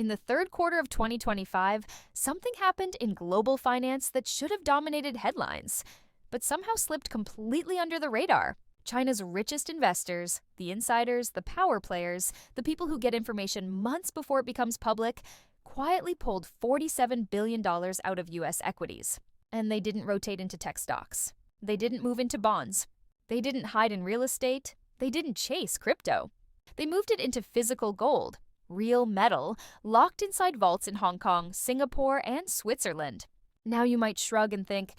In the third quarter of 2025, something happened in global finance that should have dominated headlines, but somehow slipped completely under the radar. China's richest investors, the insiders, the power players, the people who get information months before it becomes public, quietly pulled $47 billion out of U.S. equities. And they didn't rotate into tech stocks. They didn't move into bonds. They didn't hide in real estate. They didn't chase crypto. They moved it into physical gold, real metal, locked inside vaults in Hong Kong, Singapore, and Switzerland. Now you might shrug and think,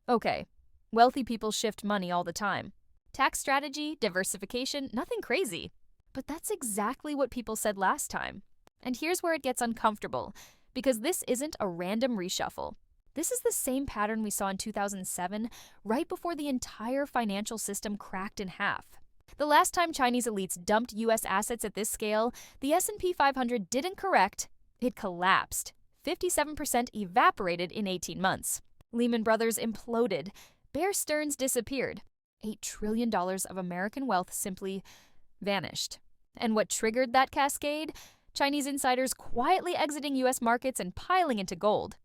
okay, wealthy people shift money all the time. Tax strategy, diversification, nothing crazy. But that's exactly what people said last time. And here's where it gets uncomfortable, because this isn't a random reshuffle. This is the same pattern we saw in 2007, right before the entire financial system cracked in half. The last time Chinese elites dumped U.S. assets at this scale, the S&P 500 didn't correct, it collapsed. 57% evaporated in 18 months. Lehman Brothers imploded. Bear Stearns disappeared. $8 trillion of American wealth simply vanished. And what triggered that cascade? Chinese insiders quietly exiting U.S. markets and piling into gold.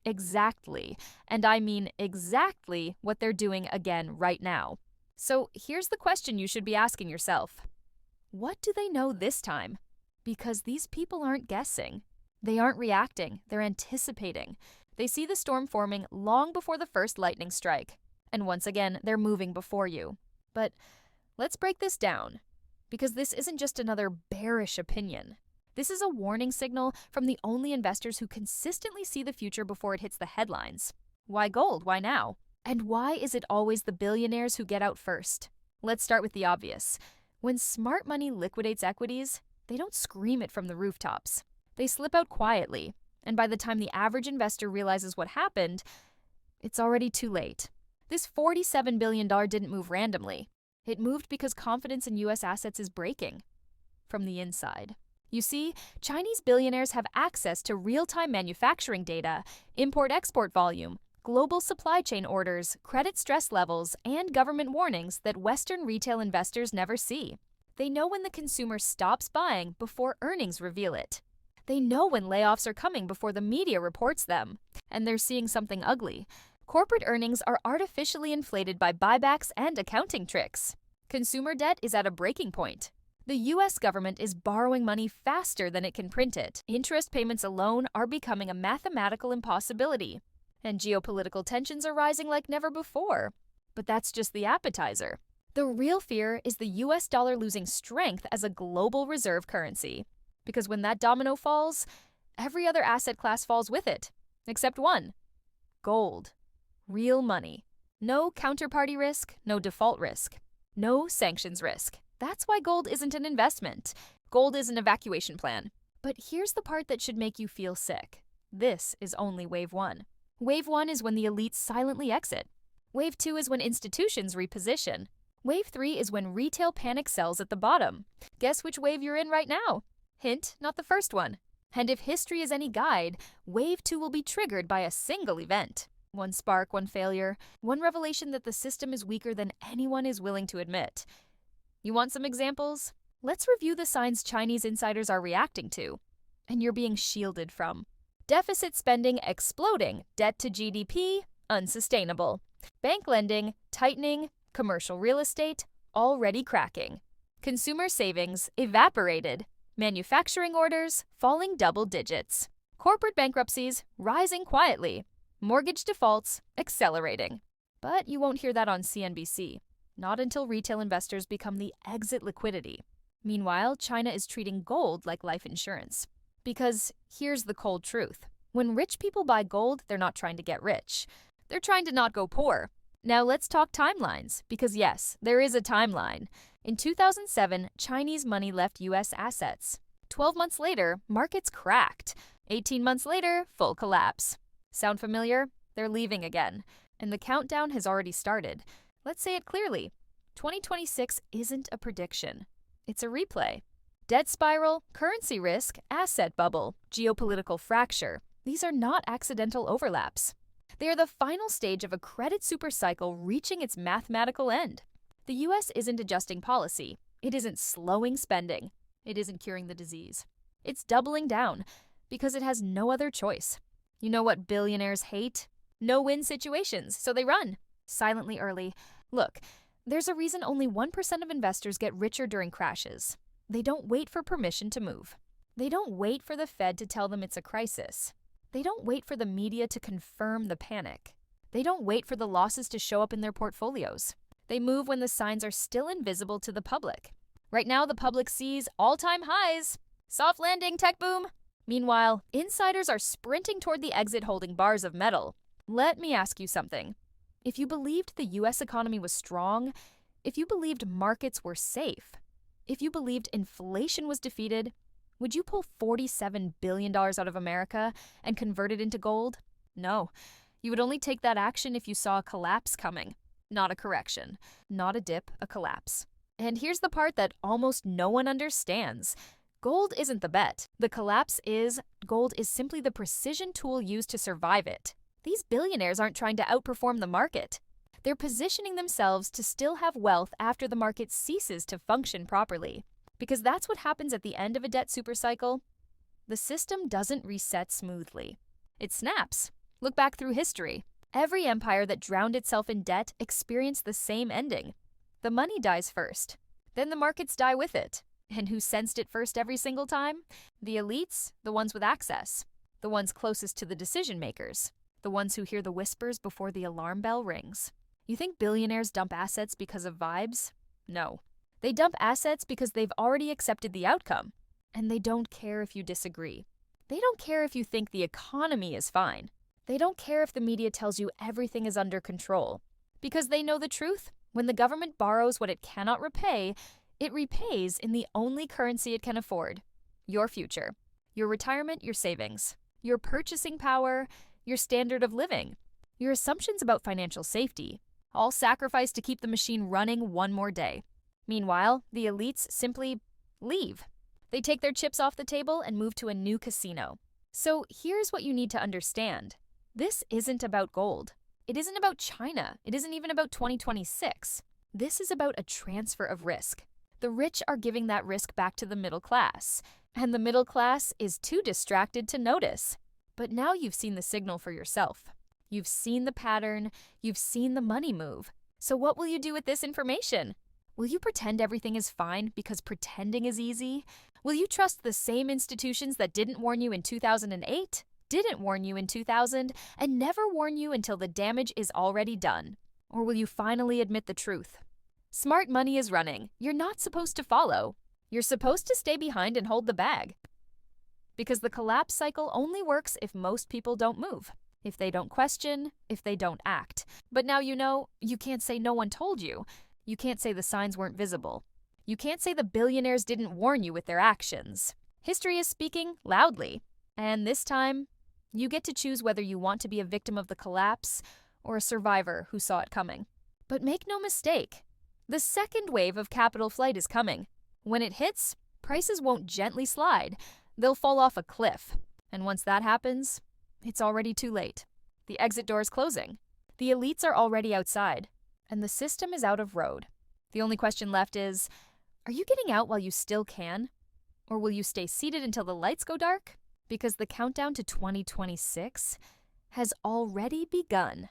Exactly, and I mean exactly what they're doing again right now. So here's the question you should be asking yourself. What do they know this time? Because these people aren't guessing. They aren't reacting, they're anticipating. They see the storm forming long before the first lightning strike. And once again, they're moving before you. But let's break this down, because this isn't just another bearish opinion. This is a warning signal from the only investors who consistently see the future before it hits the headlines. Why gold? Why now? And why is it always the billionaires who get out first? Let's start with the obvious. When smart money liquidates equities, they don't scream it from the rooftops. They slip out quietly, and by the time the average investor realizes what happened, it's already too late. This $47 billion didn't move randomly. It moved because confidence in U.S. assets is breaking from the inside. You see, Chinese billionaires have access to real-time manufacturing data, import-export volume, global supply chain orders, credit stress levels, and government warnings that Western retail investors never see. They know when the consumer stops buying before earnings reveal it. They know when layoffs are coming before the media reports them. And they're seeing something ugly. Corporate earnings are artificially inflated by buybacks and accounting tricks. Consumer debt is at a breaking point. The U.S. government is borrowing money faster than it can print it. Interest payments alone are becoming a mathematical impossibility. And geopolitical tensions are rising like never before. But that's just the appetizer. The real fear is the U.S. dollar losing strength as a global reserve currency. Because when that domino falls, every other asset class falls with it. Except one. Gold. Real money. No counterparty risk, no default risk. No sanctions risk. That's why gold isn't an investment. Gold is an evacuation plan. But here's the part that should make you feel sick. This is only wave one. Wave one is when the elites silently exit. Wave two is when institutions reposition. Wave three is when retail panic sells at the bottom. Guess which wave you're in right now? Hint, not the first one. And if history is any guide, wave two will be triggered by a single event. One spark, one failure, one revelation that the system is weaker than anyone is willing to admit. You want some examples? Let's review the signs Chinese insiders are reacting to, and you're being shielded from. Deficit spending exploding, debt to GDP unsustainable. Bank lending tightening, commercial real estate already cracking. Consumer savings evaporated. Manufacturing orders falling double digits. Corporate bankruptcies rising quietly. Mortgage defaults accelerating. But you won't hear that on CNBC. Not until retail investors become the exit liquidity. Meanwhile, China is treating gold like life insurance. Because here's the cold truth. When rich people buy gold, they're not trying to get rich. They're trying to not go poor. Now let's talk timelines, because yes, there is a timeline. In 2007, Chinese money left U.S. assets. 12 months later, markets cracked. 18 months later, full collapse. Sound familiar? They're leaving again. And the countdown has already started. Let's say it clearly. 2026 isn't a prediction. It's a replay. Debt spiral, currency risk, asset bubble, geopolitical fracture. These are not accidental overlaps. They are the final stage of a credit supercycle reaching its mathematical end. The U.S. isn't adjusting policy. It isn't slowing spending. It isn't curing the disease. It's doubling down. Because it has no other choice. You know what billionaires hate? No-win situations, so they run. Silently early. Look, there's a reason only 1% of investors get richer during crashes. They don't wait for permission to move. They don't wait for the Fed to tell them it's a crisis. They don't wait for the media to confirm the panic. They don't wait for the losses to show up in their portfolios. They move when the signs are still invisible to the public. Right now, the public sees all-time highs. Soft landing, tech boom. Meanwhile, insiders are sprinting toward the exit holding bars of metal. Let me ask you something. If you believed the US economy was strong, if you believed markets were safe, if you believed inflation was defeated, would you pull $47 billion out of America and convert it into gold? No. You would only take that action if you saw a collapse coming. Not a correction. Not a dip, a collapse. And here's the part that almost no one understands. Gold isn't the bet. The collapse is. Gold is simply the precision tool used to survive it. These billionaires aren't trying to outperform the market. They're positioning themselves to still have wealth after the market ceases to function properly. Because that's what happens at the end of a debt supercycle. The system doesn't reset smoothly. It snaps. Look back through history. Every empire that drowned itself in debt experienced the same ending. The money dies first. Then the markets die with it. And who sensed it first every single time? The elites, the ones with access. The ones closest to the decision makers. The ones who hear the whispers before the alarm bell rings. You think billionaires dump assets because of vibes? No. They dump assets because they've already accepted the outcome. And they don't care if you disagree. They don't care if you think the economy is fine. They don't care if the media tells you everything is under control. Because they know the truth. When the government borrows what it cannot repay, it repays in the only currency it can afford. Your future. Your retirement, your savings. Your purchasing power, your standard of living. Your assumptions about financial safety. All sacrificed to keep the machine running one more day. Meanwhile, the elites simply leave. They take their chips off the table and move to a new casino. So here's what you need to understand. This isn't about gold. It isn't about China. It isn't even about 2026. This is about a transfer of risk. The rich are giving that risk back to the middle class. And the middle class is too distracted to notice. But now you've seen the signal for yourself. You've seen the pattern. You've seen the money move. So what will you do with this information? Will you pretend everything is fine because pretending is easy? Will you trust the same institutions that didn't warn you in 2008, didn't warn you in 2000, and never warn you until the damage is already done? Or will you finally admit the truth? Smart money is running. You're not supposed to follow. You're supposed to stay behind and hold the bag. Because the collapse cycle only works if most people don't move, if they don't question, if they don't act. But now you know, you can't say no one told you. You can't say the signs weren't visible. You can't say the billionaires didn't warn you with their actions. History is speaking loudly. And this time, you get to choose whether you want to be a victim of the collapse or a survivor who saw it coming. But make no mistake, the second wave of capital flight is coming. When it hits, prices won't gently slide. They'll fall off a cliff. And once that happens, it's already too late. The exit door is closing. The elites are already outside. And the system is out of road. The only question left is, are you getting out while you still can? Or will you stay seated until the lights go dark? Because the countdown to 2026 has already begun.